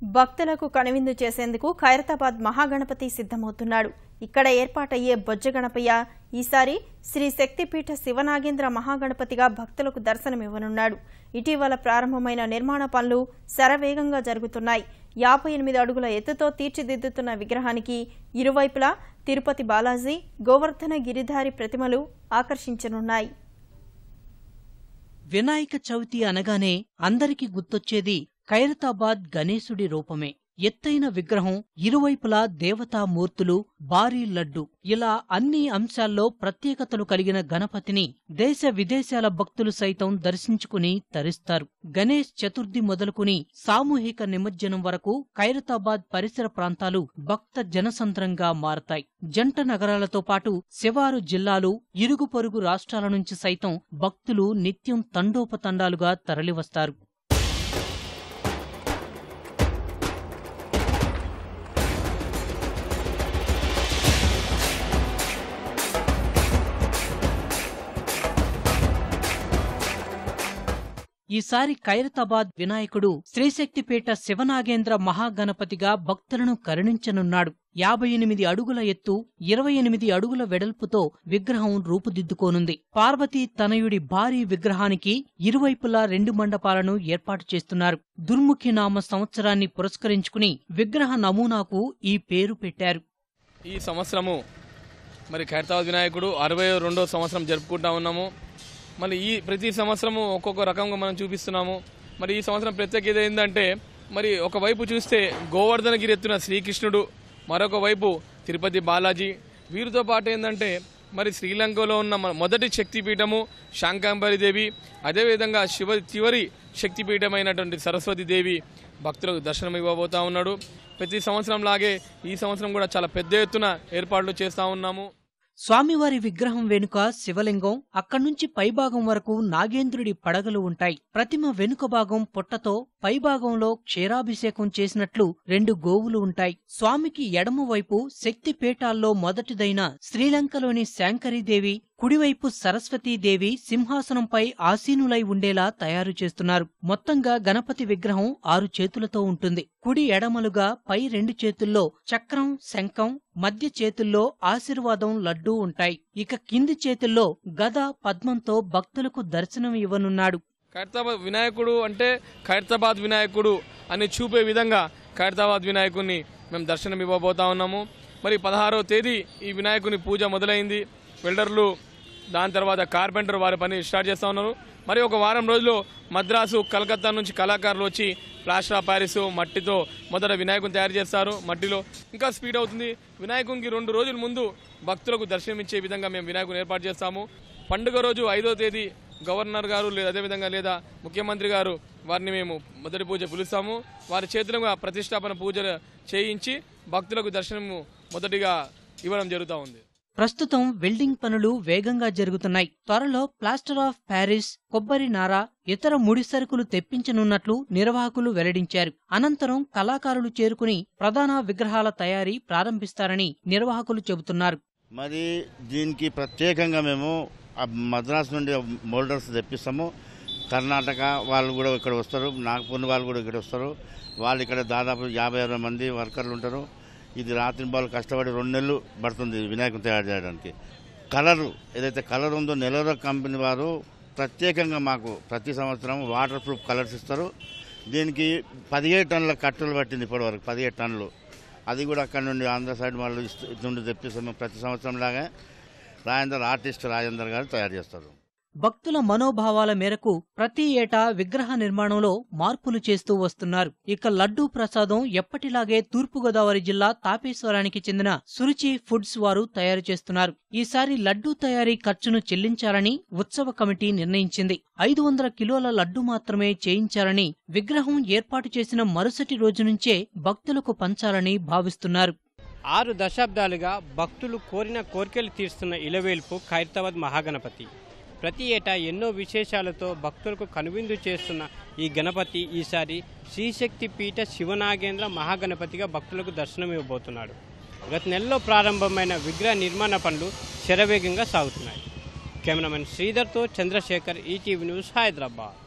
భక్తులకు కనువిందు చేసేందుకు ఖైరతాబాద్ మహాగణపతి సిద్ధమవుతున్నాడు. ఇక్కడ ఏర్పాటయ్యే బొజ్జ గణపయ్య ఈసారి శ్రీ శక్తిపీఠ శివనాగేంద్ర మహాగణపతిగా భక్తులకు దర్శనమివ్వనున్నాడు. ఇటీవల ప్రారంభమైన నిర్మాణ పనులు శరవేగంగా జరుగుతున్నాయి. 58 అడుగుల ఎత్తుతో తీర్చిదిద్దుతున్న విగ్రహానికి ఇరువైపులా తిరుపతి బాలాజీ, గోవర్ధన గిరిధారి ప్రతిమలు ఆకర్షించనున్నాయి. వినాయక చవితి అనగానే అందరికీ గుర్తొచ్చేది ఖైరతాబాద్ గణేశుడి రూపమే. ఎత్తైన విగ్రహం, ఇరువైపులా దేవతామూర్తులు, భారీ లడ్డు, ఇలా అన్ని అంశాల్లో ప్రత్యేకతలు కలిగిన గణపతిని దేశ విదేశాల భక్తులు సైతం దర్శించుకుని తరిస్తారు. గణేష్ చతుర్థి మొదలుకుని సామూహిక నిమజ్జనం వరకు ఖైరతాబాద్ పరిసర ప్రాంతాలు భక్త జనసంద్రంగా మారతాయి. జంట నగరాలతో పాటు శివారు జిల్లాలు, ఇరుగు పొరుగు రాష్ట్రాల నుంచి సైతం భక్తులు నిత్యం తండోపతండాలుగా తరలివస్తారు. ఈసారి ఖైరతాబాద్ వినాయకుడు శ్రీశక్తిపేట శివనాగేంద్ర మహాగణపతిగా భక్తులను కరుణించనున్నాడు. 58 అడుగుల ఎత్తు, 28 అడుగుల వెడల్పుతో విగ్రహం రూపుదిద్దుకోనుంది. పార్వతీ తనయుడి భారీ విగ్రహానికి ఇరువైపులా 2 మండపాలను ఏర్పాటు చేస్తున్నారు. దుర్ముఖి నామ సంవత్సరాన్ని పురస్కరించుకుని విగ్రహ నమూనాకు ఈ పేరు పెట్టారు. ఈ సంవత్సరము ఖైరతాబాద్ వినాయకుడు 62వ సంవత్సరం జరుపుకుంటా ఉన్నాము. ఈ ప్రతి సంవత్సరము ఒక్కొక్క రకంగా మనం చూపిస్తున్నాము. ఈ సంవత్సరం ప్రత్యేకత ఏంటంటే ఒకవైపు చూస్తే గోవర్ధనగిరి ఎత్తున శ్రీకృష్ణుడు, మరొక వైపు తిరుపతి బాలాజీ. వీరితో పాటు ఏంటంటే శ్రీలంకలో ఉన్న మొదటి శక్తిపీఠము శాంకాంబరిదేవి, అదేవిధంగా చివరి శక్తిపీఠమైనటువంటి సరస్వతీదేవి భక్తులకు దర్శనం ఇవ్వబోతా ఉన్నాడు. ప్రతి సంవత్సరం లాగే ఈ సంవత్సరం కూడా చాలా పెద్ద ఎత్తున ఏర్పాట్లు చేస్తా ఉన్నాము. స్వామివారి విగ్రహం వెనుక శివలింగం, అక్కడ్నుంచి పైభాగం వరకు నాగేంద్రుడి పడగలు ఉంటాయి. ప్రతిమ వెనుక భాగం పొట్టతో, పైభాగంలో క్షీరాభిషేకం చేసినట్లు 2 గోవులు ఉంటాయి. స్వామికి ఎడమవైపు శక్తిపీఠాల్లో మొదటిదైన శ్రీలంకలోని శాంకరీదేవి, కుడివైపు సరస్వతీదేవి సింహాసనంపై ఆసీనులై ఉండేలా తయారు చేస్తున్నారు. మొత్తంగా గణపతి విగ్రహం 6 చేతులతో ఉంటుంది. కుడి ఎడమలుగా పై 2 చేతుల్లో చక్రం, శంఖం, మధ్య చేతుల్లో ఆశీర్వాదం, లడ్డూ ఉంటాయి. ఇక కింది చేతుల్లో గద, పద్మంతో భక్తులకు దర్శనం ఇవ్వనున్నాడు. ఖైరతాబాద్ వినాయకుడు అంటే ఖైరతాబాద్ వినాయకుడు అని చూపే విధంగా ఖైరతాబాద్ వినాయకుడిని మేము దర్శనం ఇవ్వబోతా ఉన్నాము. 16వ తేదీ ఈ వినాయకుని పూజ మొదలైంది. వెల్డర్లు, దాని తర్వాత కార్పెంటర్ వారి పని స్టార్ట్ చేస్తూ ఉన్నారు. ఒక వారం రోజుల్లో మద్రాసు, కలకత్తా నుంచి కళాకారులు వచ్చి ప్లాస్టర్ ఆఫ్ ప్యారిస్ మట్టితో మొదట వినాయకుని తయారు చేస్తారు. మట్టిలో ఇంకా స్పీడ్ అవుతుంది. వినాయకునికి 2 రోజుల ముందు భక్తులకు దర్శనమిచ్చే విధంగా మేము వినాయకుని ఏర్పాటు చేస్తాము. పండుగ రోజు 5వ తేదీ గవర్నర్ గారు అదేవిధంగా లేదా ముఖ్యమంత్రి గారు వారిని మేము మొదటి పూజ పిలుస్తాము. వారి చేతులుగా ప్రతిష్టాపన పూజలు చేయించి భక్తులకు దర్శనము మొదటిగా ఇవ్వడం జరుగుతూ ఉంది. ప్రస్తుతం వెల్డింగ్ పనులు వేగంగా జరుగుతున్నాయి. త్వరలో ప్లాస్టర్ ఆఫ్ ప్యారిస్, కొబ్బరి నార, ఇతర ముడి సరుకులు తెప్పించనున్నట్లు నిర్వాహకులు వెల్లడించారు. అనంతరం కళాకారులు చేరుకుని ప్రధాన విగ్రహాల తయారీ ప్రారంభిస్తారని నిర్వాహకులు చెబుతున్నారు. దీనికి ప్రత్యేకంగా మేము మద్రాసు నుండి మోల్డర్స్ తెప్పిస్తాము. కర్ణాటక వాళ్ళు కూడా ఇక్కడ వస్తారు, నాగపూర్ వాళ్ళు కూడా ఇక్కడ వస్తారు. వాళ్ళు ఇక్కడ దాదాపు 50-60 మంది వర్కర్లు ఉంటారు. ఇది రాత్రి బాలు కష్టపడి 2 నెలలు పడుతుంది వినాయకుని తయారు చేయడానికి. కలరు ఏదైతే కలర్ ఉందో నెలరో కంపెనీ వారు ప్రత్యేకంగా మాకు ప్రతి సంవత్సరం వాటర్ ప్రూఫ్ కలర్స్ ఇస్తారు. దీనికి 17 టన్నుల కట్టలు పట్టింది ఇప్పటివరకు, 17 టన్నులు. అది కూడా అక్కడ నుండి ఆంధ్ర సైడ్ వాళ్ళు నుండి తెప్పిస్తాము. ప్రతి సంవత్సరం లాగా ఆర్టిస్ట్ రాజేందర్ గారు తయారు చేస్తారు. భక్తుల మనోభావాల మేరకు ప్రతి ఏటా విగ్రహ నిర్మాణంలో మార్పులు చేస్తూ వస్తున్నారు. ఇక లడ్డూ ప్రసాదం ఎప్పటిలాగే తూర్పుగోదావరి జిల్లా తాపేశ్వరానికి చెందిన సురుచి ఫుడ్స్ వారు తయారు చేస్తున్నారు. ఈసారి లడ్డూ తయారీ ఖర్చును చెల్లించాలని ఉత్సవ కమిటీ నిర్ణయించింది. 500 కిలోల లడ్డు మాత్రమే చేయించాలని, విగ్రహం ఏర్పాటు చేసిన మరుసటి రోజు నుంచే భక్తులకు పంచాలని భావిస్తున్నారు. 6 దశాబ్దాలుగా భక్తులు కోరిన కోరికలు తీరుస్తున్న ఇలవేల్పు ఖైరతాబాద్ మహాగణపతి. ప్రతి ఏటా ఎన్నో విశేషాలతో భక్తులకు కనువిందు చేస్తున్న ఈ గణపతి ఈసారి శ్రీశక్తిపీఠ శివనాగేంద్ర మహాగణపతిగా భక్తులకు దర్శనం ఇవ్వబోతున్నాడు. గత నెలలో ప్రారంభమైన విగ్రహ నిర్మాణ పనులు శరవేగంగా సాగుతున్నాయి. కెమెరామెన్ శ్రీధర్తో చంద్రశేఖర్, ఈటీవీ న్యూస్, హైదరాబాద్.